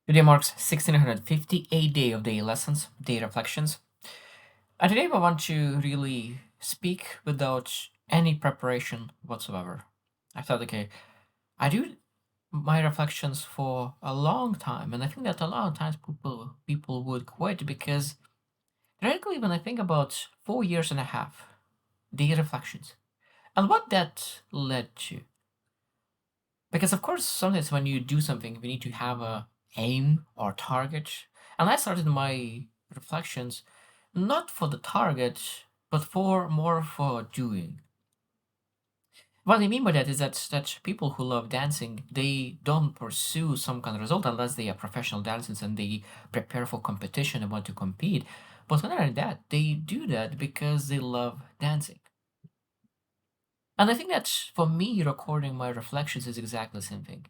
Today marks 1658 day of day lessons, day reflections. And today I want to really speak without any preparation whatsoever. I thought, okay, I do my reflections for a long time, and I think that a lot of times people would quit because theoretically, when I think about 4 years and a half, day reflections, and what that led to. Because of course, sometimes when you do something, we need to have a aim or target. And I started my reflections not for the target, but for more for doing. What I mean by that is that people who love dancing, they don't pursue some kind of result unless they are professional dancers and they prepare for competition and want to compete. But other than that, they do that because they love dancing. And I think that for me, recording my reflections is exactly the same thing.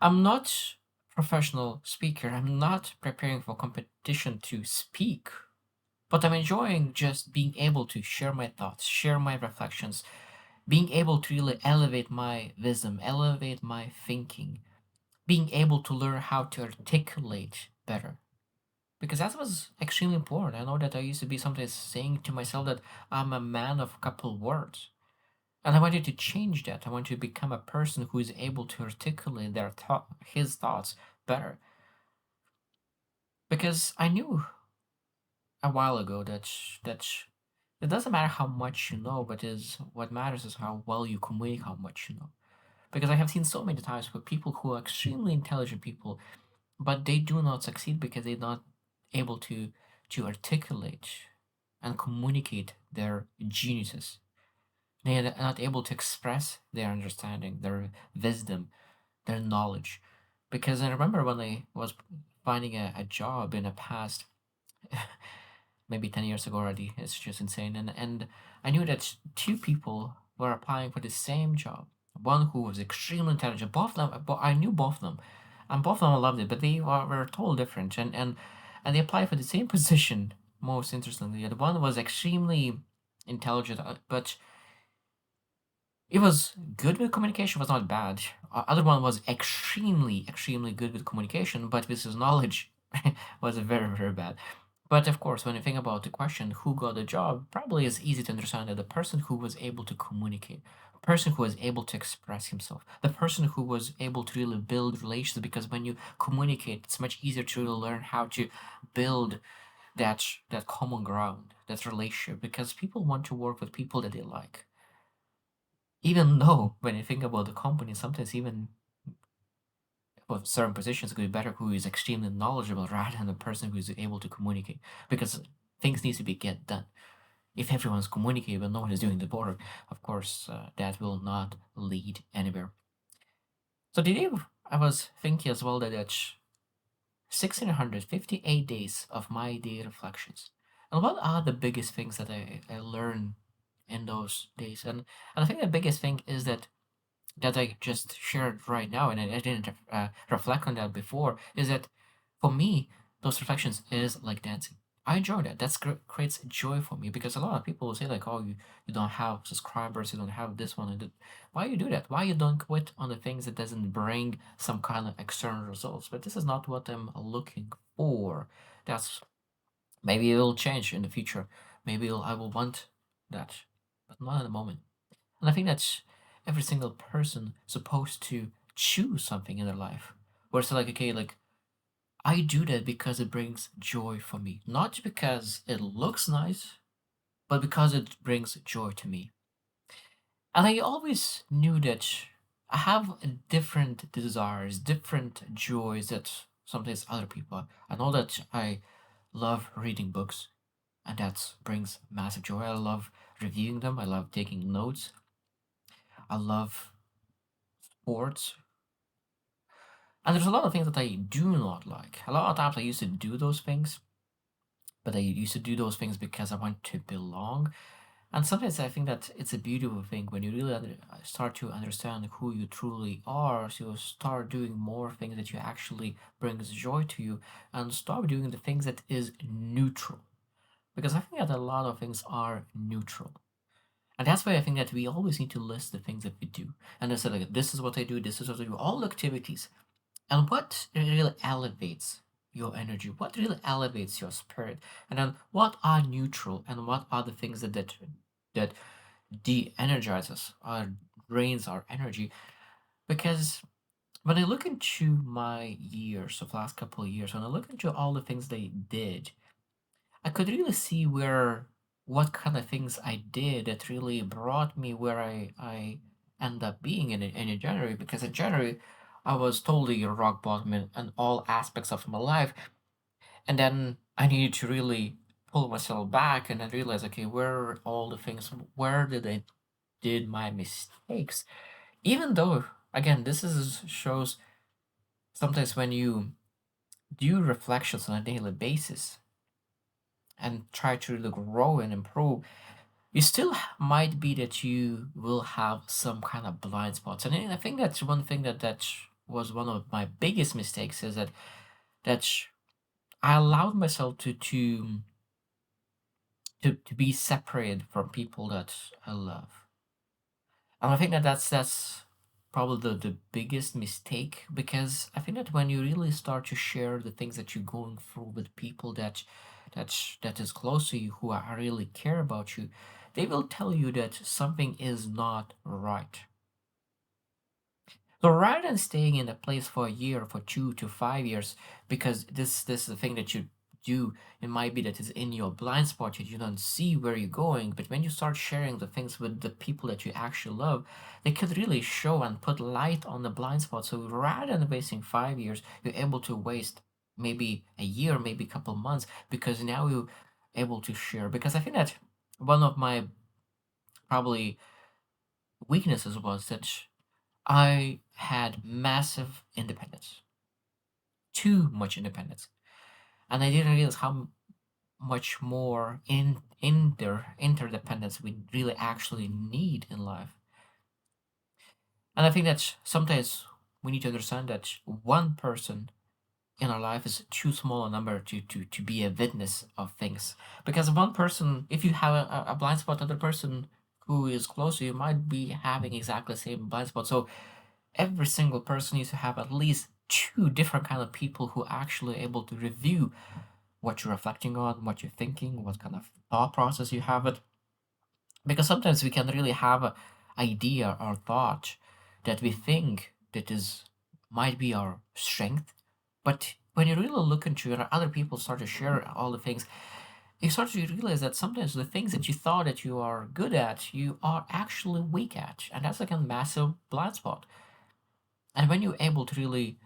I'm not professional speaker. I'm not preparing for competition to speak, but I'm enjoying just being able to share my thoughts, share my reflections, being able to really elevate my wisdom, elevate my thinking, being able to learn how to articulate better. Because that was extremely important. I know that I used to be sometimes saying to myself that I'm a man of a couple words. And I wanted to change that. I want to become a person who is able to articulate his thoughts better. Because I knew a while ago that it doesn't matter how much you know, but is what matters is how well you communicate how much you know. Because I have seen so many times where people who are extremely intelligent people, but they do not succeed because they're not able to articulate and communicate their geniuses. They are not able to express their understanding, their wisdom, their knowledge. Because I remember when I was finding a job in the past, maybe 10 years ago already. It's just insane. And I knew that two people were applying for the same job. One who was extremely intelligent. Both of them, but I knew both of them. And both of them loved it, but they were totally different. And they applied for the same position, most interestingly. The one was extremely intelligent, but it was good with communication, was not bad. Other one was extremely good with communication, but with his knowledge was very bad. But of course, when you think about the question, who got the job, probably it's easy to understand that the person who was able to communicate, the person who was able to express himself, the person who was able to really build relations, because when you communicate, it's much easier to really learn how to build that common ground, that relationship, because people want to work with people that they like. Even though when you think about the company, sometimes even for certain positions, it could be better who is extremely knowledgeable rather than the person who is able to communicate, because things need to be get done. If everyone's communicating but no one is doing the work, of course, that will not lead anywhere. So today I was thinking as well that it's 1658 days of my day reflections. And what are the biggest things that I learned in those days? And I think the biggest thing is that I just shared right now, and I didn't reflect on that before, is that for me, those reflections is like dancing. I enjoy that. That creates joy for me because a lot of people will say like, "Oh, you don't have subscribers, you don't have this one and that." Why you do that? Why you don't quit on the things that doesn't bring some kind of external results? But this is not what I'm looking for. That's maybe it will change in the future. Maybe I will want that, but not at the moment. And I think that's every single person supposed to choose something in their life. Where it's like, okay, like I do that because it brings joy for me. Not because it looks nice, but because it brings joy to me. And I always knew that I have different desires, different joys that sometimes other people. I know that I love reading books, and that brings massive joy. I love reviewing them. I love taking notes. I love sports. And there's a lot of things that I do not like. A lot of times I used to do those things, but I used to do those things because I want to belong. And sometimes I think that it's a beautiful thing when you really start to understand who you truly are. So you start doing more things that you actually brings joy to you, and stop doing the things that is neutral. Because I think that a lot of things are neutral. And that's why I think that we always need to list the things that we do. And I said, like, this is what I do, this is what I do, all activities. and what really elevates your energy, what really elevates your spirit, and then what are neutral and what are the things that de-energize us or drains our energy. Because when I look into my years of last couple of years, when I look into all the things they did, I could really see where what kind of things I did that really brought me where I end up being in January. Because in January, I was totally rock bottom in all aspects of my life, and then I needed to really pull myself back and then realize, okay, where are all the things? Where did I did my mistakes? Even though, again, this is shows sometimes when you do reflections on a daily basis and try to really grow and improve, you still might be that you will have some kind of blind spots. And I think that's one thing that was one of my biggest mistakes is that I allowed myself to be separated from people that I love. And I think that's probably the biggest mistake, because I think that when you really start to share the things that you're going through with people that is close to you, who are really care about you, they will tell you that something is not right. So rather than staying in a place for a year, for 2 to 5 years, because this is the thing that you do, it might be that is in your blind spot, yet you don't see where you're going. But when you start sharing the things with the people that you actually love, they could really show and put light on the blind spot. So rather than wasting 5 years, you're able to waste maybe a year, maybe a couple months, because now you're able to share. Because I think that one of my probably weaknesses was that I had massive independence, too much independence, and I didn't realize how much more in their interdependence we really actually need in life. And I think that sometimes we need to understand that one person in our life is too small a number to be a witness of things. Because one person, if you have a blind spot, another person who is close to you might be having exactly the same blind spot. So every single person needs to have at least two different kind of people who are actually able to review what you're reflecting on, what you're thinking, what kind of thought process you have it. Because sometimes we can really have a idea or thought that we think that is might be our strength, but when you really look into it, other people start to share all the things, you start to realize that sometimes the things that you thought that you are good at, you are actually weak at, and that's like a massive blind spot. And when you're able to really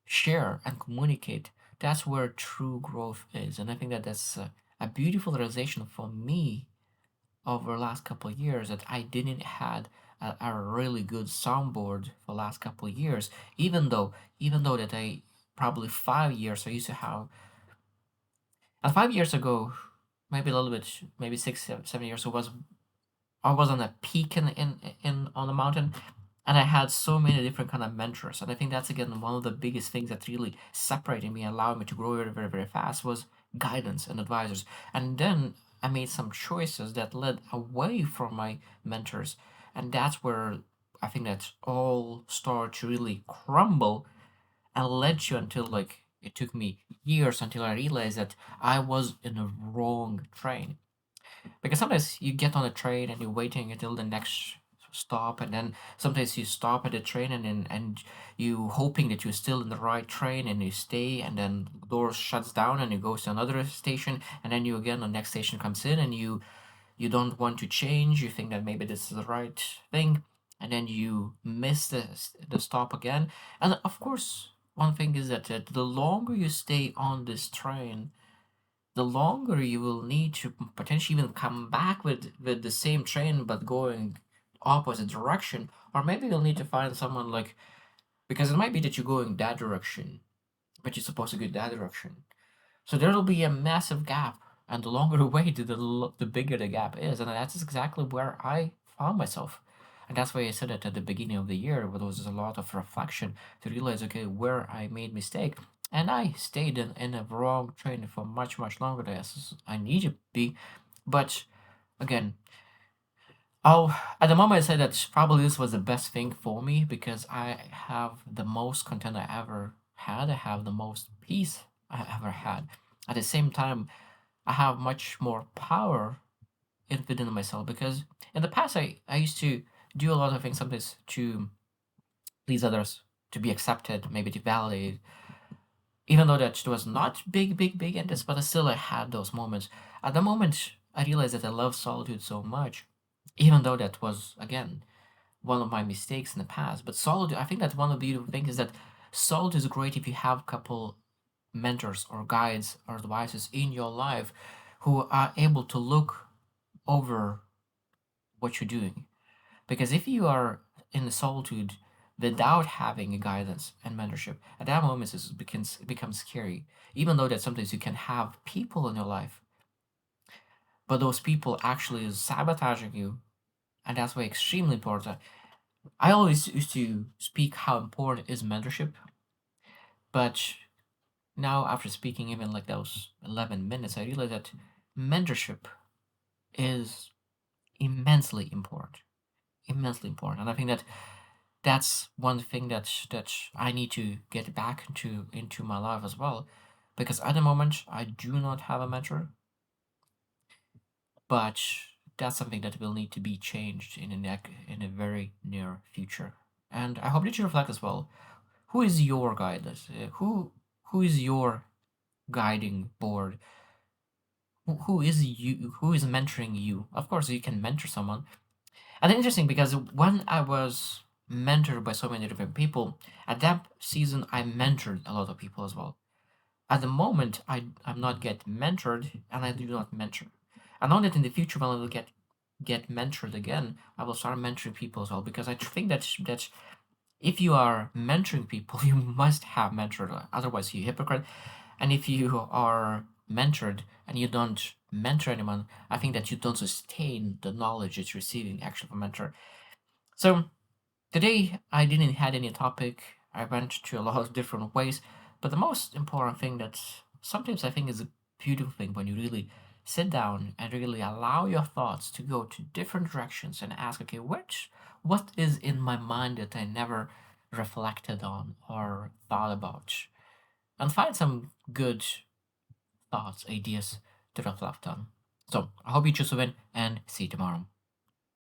share and communicate, that's where true growth is. And I think that that's a beautiful realization for me over the last couple of years, that I didn't had a really good soundboard for the last couple of years, even though that I probably 5 years I used to have, and 5 years ago, maybe a little bit, maybe 6 7 years ago, was I was on a peak in on the mountain, and I had so many different kind of mentors. And I think that's again one of the biggest things that really separated me and allowed me to grow very, very, very fast was guidance and advisors. And then I made some choices that led away from my mentors. And that's where I think that all started to really crumble and led you until like it took me years until I realized that I was in a wrong train. Because sometimes you get on a train and you're waiting until the next stop, and then sometimes you stop at the train and you hoping that you're still in the right train, and you stay, and then doors shuts down and you go to another station, and then you again the next station comes in, and you don't want to change, you think that maybe this is the right thing, and then you miss the stop again. And of course, one thing is that the longer you stay on this train, the longer you will need to potentially even come back with the same train but going opposite direction, or maybe you'll need to find someone like, because it might be that you're going that direction but you're supposed to go that direction, so there'll be a massive gap, and the longer the wait, the bigger the gap is. And that's exactly where I found myself. And that's why I said it at the beginning of the year, where there was a lot of reflection to realize, okay, where I made mistake. And I stayed in a wrong train for much, much longer than I needed to be. But again, Oh, at the moment, I say that probably this was the best thing for me because I have the most content I ever had. I have the most peace I ever had. At the same time, I have much more power within myself because in the past, I used to do a lot of things sometimes to please others, to be accepted, maybe to validate, even though that was not big in this, but I still I had those moments. At the moment, I realized that I love solitude so much, even though that was, again, one of my mistakes in the past. But solitude, I think that one of the beautiful things is that solitude is great if you have a couple mentors or guides or advisors in your life who are able to look over what you're doing. Because if you are in the solitude without having a guidance and mentorship, at that moment it becomes scary. Even though that sometimes you can have people in your life, but those people actually is sabotaging you, and that's why extremely important. I always used to speak how important is mentorship, but now after speaking even like those 11 minutes, I realize that mentorship is immensely important, immensely important, and I think that that's one thing that I need to get back into my life as well, because at the moment I do not have a mentor, but that's something that will need to be changed in a very near future. And I hope that you reflect as well. Who is your guidance? Who is your guiding board? Who is you? Who is mentoring you? Of course, you can mentor someone. And interesting because when I was mentored by so many different people, at that season I mentored a lot of people as well. At the moment, I'm not get mentored and I do not mentor. I know that in the future when I will get mentored again, I will start mentoring people as well because I think that if you are mentoring people, you must have mentored. Otherwise, you're a hypocrite. And if you are mentored and you don't mentor anyone, I think that you don't sustain the knowledge that you're receiving actually from a mentor. So today I didn't had any topic. I went to a lot of different ways, but the most important thing that sometimes I think is a beautiful thing when you really sit down and really allow your thoughts to go to different directions and ask, okay, what is in my mind that I never reflected on or thought about, and find some good thoughts, ideas to reflect on. So I hope you choose to win and see you tomorrow.